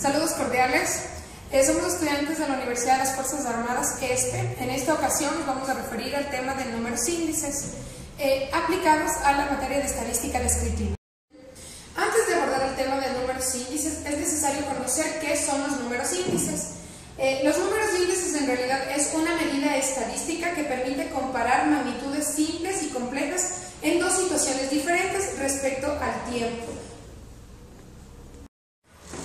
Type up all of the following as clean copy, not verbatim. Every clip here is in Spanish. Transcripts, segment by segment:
Saludos cordiales. Somos estudiantes de la Universidad de las Fuerzas Armadas ESPE. En esta ocasión nos vamos a referir al tema de números índices aplicados a la materia de estadística descriptiva. Antes de abordar el tema de números índices, es necesario conocer qué son los números índices. Los números índices en realidad es una medida estadística que permite comparar magnitudes simples y complejas en dos situaciones diferentes respecto al tiempo.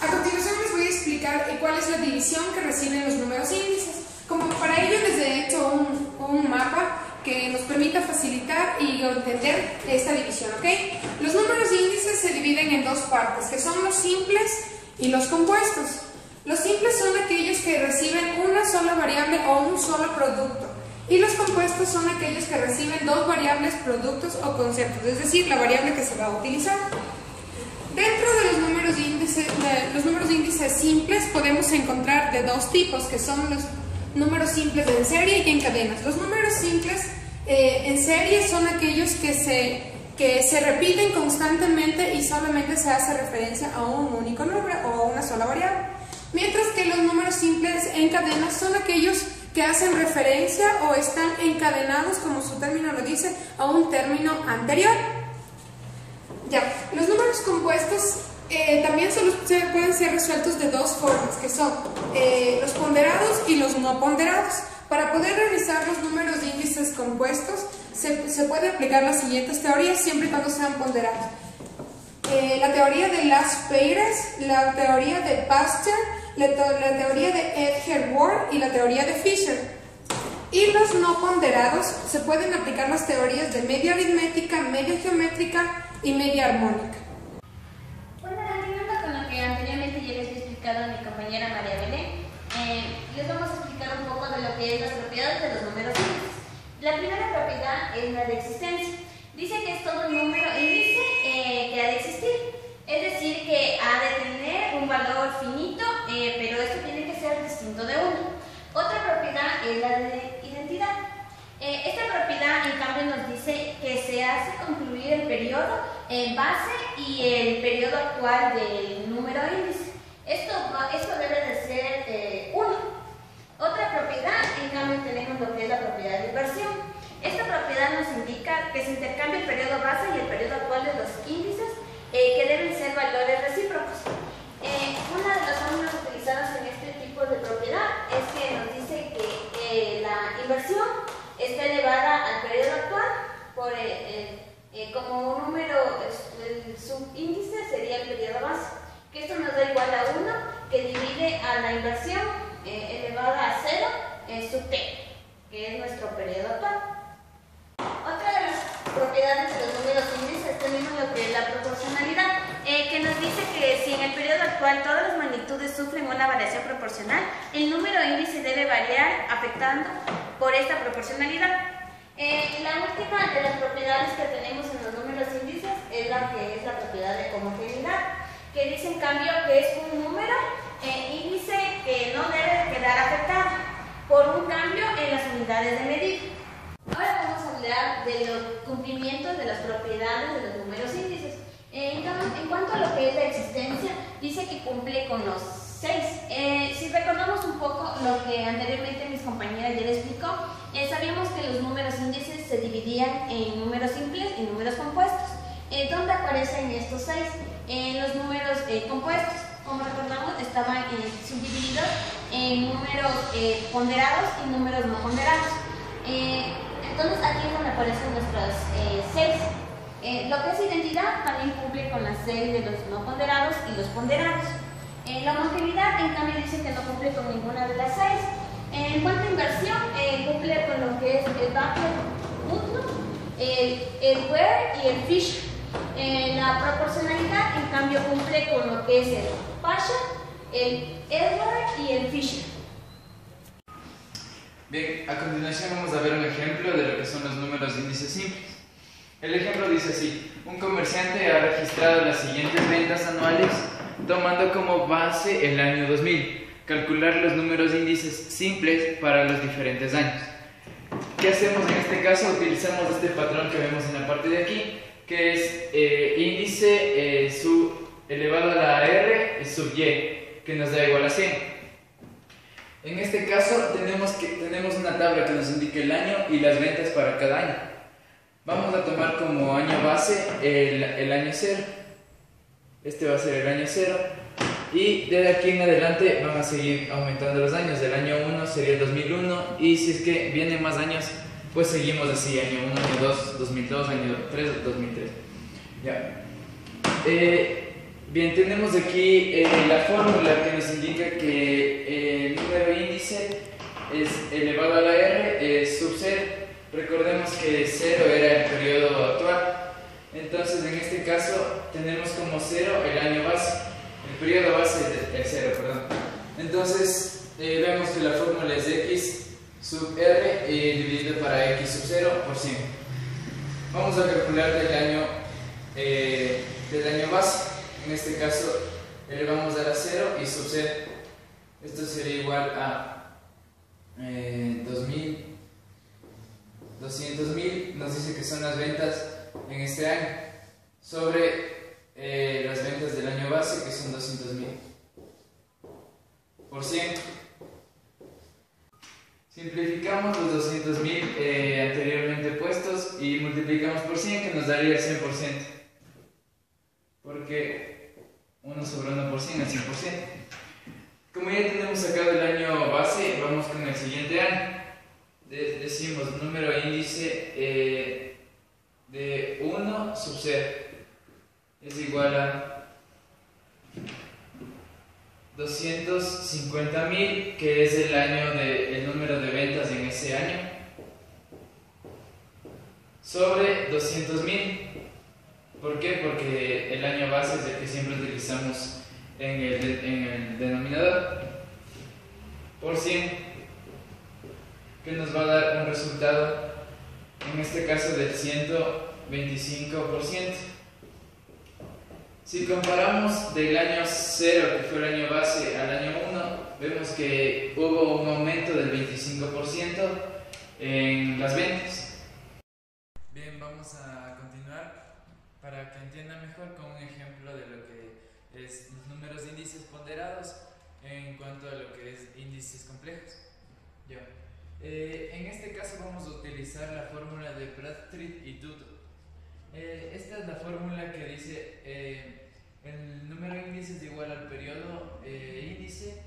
A continuación les voy a explicar cuál es la división que reciben los números índices. Como para ello les he hecho un mapa que nos permita facilitar y entender esta división, ¿ok? Los números índices se dividen en dos partes, que son los simples y los compuestos. Los simples son aquellos que reciben una sola variable o un solo producto, y los compuestos son aquellos que reciben dos variables, productos o conceptos, es decir, la variable que se va a utilizar. Dentro de los números índices simples podemos encontrar de dos tipos, que son los números simples en serie y en cadenas. Los números simples en serie son aquellos que se repiten constantemente y solamente se hace referencia a un único número o a una sola variable. Mientras que los números simples en cadenas son aquellos que hacen referencia o están encadenados, como su término lo dice, a un término anterior. Ya, los números compuestos también pueden ser resueltos de dos formas, que son los ponderados y los no ponderados. Para poder realizar los números de índices compuestos se puede aplicar las siguientes teorías siempre y cuando sean ponderados. La teoría de Las-Peyres, la teoría de Pasteur, la teoría de Edger-Ward y la teoría de Fisher. Y los no ponderados se pueden aplicar las teorías de media aritmética, media geométrica y media armónica. Bueno, continuando con lo que anteriormente ya les he explicado a mi compañera María Belén, les vamos a explicar un poco de lo que es las propiedades de los números índices. La primera propiedad es la de existencia. Dice que es todo número índice que ha de existir, es decir, que ha de tener un valor finito, pero esto tiene que ser distinto de uno. Otra propiedad es la de identidad. Esta propiedad, en cambio, nos dice que se hace concluir el periodo base y el periodo actual del número índice. Esto debe de ser 1. Otra propiedad, en cambio, tenemos lo que es la propiedad de inversión. Esta propiedad nos indica que se intercambia el periodo base y el periodo actual de los índices, que deben ser valores recíprocos. Una de las fórmulas utilizadas en este tipo de propiedad es que nos dice que la inversión está elevada al periodo actual como un número, el subíndice sería el periodo base, que esto nos da igual a 1, que divide a la inversión elevada a 0 sub t, que es nuestro periodo actual. Otra de las propiedades de los números índices tenemos lo que es la proporcionalidad, que nos dice que si en el periodo actual todas las magnitudes sufren una variación proporcional, el número índice debe variar afectando por esta proporcionalidad. La última de las propiedades que tenemos en los números índices es la que es la propiedad de homogeneidad, que dice en cambio que es un número índice que no debe quedar afectado por un cambio en las unidades de medida. Ahora vamos a hablar de los cumplimientos de las propiedades de los números índices. En cuanto a lo que es la existencia, dice que cumple con los 6. Si recordamos un poco lo que anteriormente mis compañeras ya les explicó, sabíamos que los números índices se dividían en números simples y números compuestos. ¿Dónde aparecen estos 6? En los números compuestos. Como recordamos, estaban subdivididos en números ponderados y números no ponderados. Entonces aquí es donde aparecen nuestras 6. Lo que es identidad también cumple con las 6 de los no ponderados y los ponderados. La homogeneidad, en cambio, dice que no cumple con ninguna de las 6. En cuanto a inversión, cumple con lo que es el Doppler-Mutuo, el Ware y el Fisher. La proporcionalidad, en cambio, cumple con lo que es el Paschen, el Edwards y el Fisher. Bien, a continuación vamos a ver un ejemplo de lo que son los números índices simples. El ejemplo dice así: un comerciante ha registrado las siguientes ventas anuales tomando como base el año 2000. Calcular los números índices simples para los diferentes años. ¿Qué hacemos en este caso? Utilizamos este patrón que vemos en la parte de aquí, que es índice elevado a la R sub y. que nos da igual a 100. En este caso tenemos una tabla que nos indica el año y las ventas para cada año. Vamos a tomar como año base el año 0. Este va a ser el año 0. Y desde aquí en adelante van a seguir aumentando los años. El año 1 sería el 2001 y si es que vienen más años, pues seguimos así, año 1, año 2, 2002, año 3, 2003. Ya. Bien, tenemos aquí la fórmula que nos indica que el número índice es elevado a la R sub 0. Recordemos que 0 era el periodo actual. Entonces, en este caso, tenemos como 0 el año base. El periodo base es 0, perdón. Entonces, vemos que la fórmula es x sub r dividido para x sub 0 por 100. Vamos a calcular del año base. En este caso, elevamos a la 0 y sub 0. Esto sería igual a 200.000. 200.000 nos dice que son las ventas en este año sobre las ventas del año base, que son 200.000 por 100. Simplificamos los 200.000 anteriormente puestos y multiplicamos por 100, que nos daría el 100%, porque 1 sobre 1 por 100 es 100%. Como ya tenemos sacado el año base, vamos con el siguiente año. Decimos número índice de 1 sub 0 es igual a 250.000, que es el número de ventas en ese año, sobre 200.000. ¿Por qué? Porque el año base es el que siempre utilizamos en el denominador, por 100, que nos va a dar un resultado, en este caso del 125%. Si comparamos del año 0, que fue el año base, al año 1, vemos que hubo un aumento del 25% en las ventas. Bien, vamos a continuar para que entiendan mejor con un ejemplo de lo que es los números de índices ponderados en cuanto a lo que es índices complejos. Ya. En este caso vamos a utilizar la fórmula de Bradstreet y Dutton. Esta es la fórmula que dice el número índice es igual al periodo índice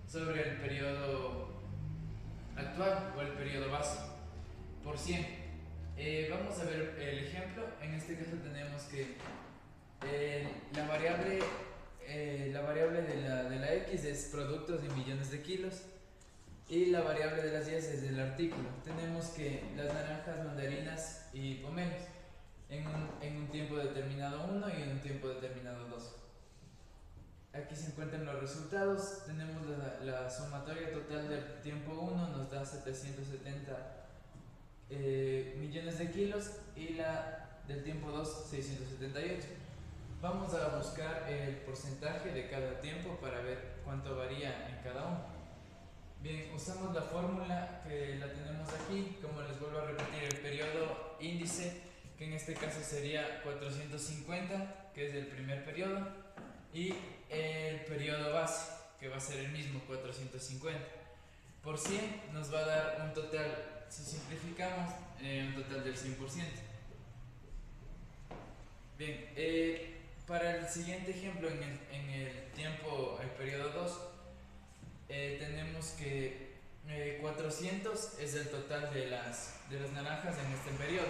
sobre el periodo actual o el periodo base por 100. Vamos a ver el ejemplo. En este caso tenemos que la variable de la X es productos de millones de kilos y la variable de las Y es del artículo. Tenemos que las naranjas, mandarinas y pomelos en un tiempo determinado 1 y en un tiempo determinado 2. Aquí se encuentran los resultados. Tenemos la sumatoria total del tiempo 1 nos da 770 millones de kilos y la del tiempo 2 678. Vamos a buscar el porcentaje de cada tiempo para ver cuánto varía en cada uno. Bien, usamos la fórmula que la tenemos aquí. Como les vuelvo a repetir, el periodo índice, que en este caso sería 450, que es el primer periodo, y el periodo base, que va a ser el mismo, 450 por 100 nos va a dar un total, si simplificamos, un total del 100%. Bien, para el siguiente ejemplo, en el tiempo, el periodo 2, tenemos que 400 es el total de las naranjas en este periodo.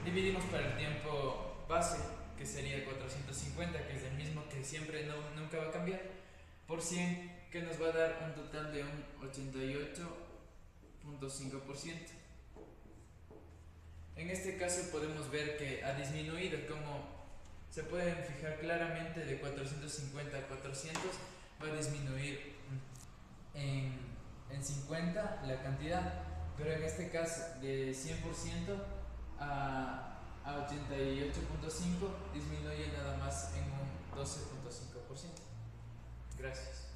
Dividimos para el tiempo base, que sería 450, que es el mismo, que siempre nunca va a cambiar, por 100, que nos va a dar un total de un 88.5%. En este caso podemos ver que ha disminuido, como se pueden fijar claramente, de 450 a 400 va a disminuir en 50 la cantidad, pero en este caso de 100% a 88.5 disminuye nada más en un 12.5%. Gracias.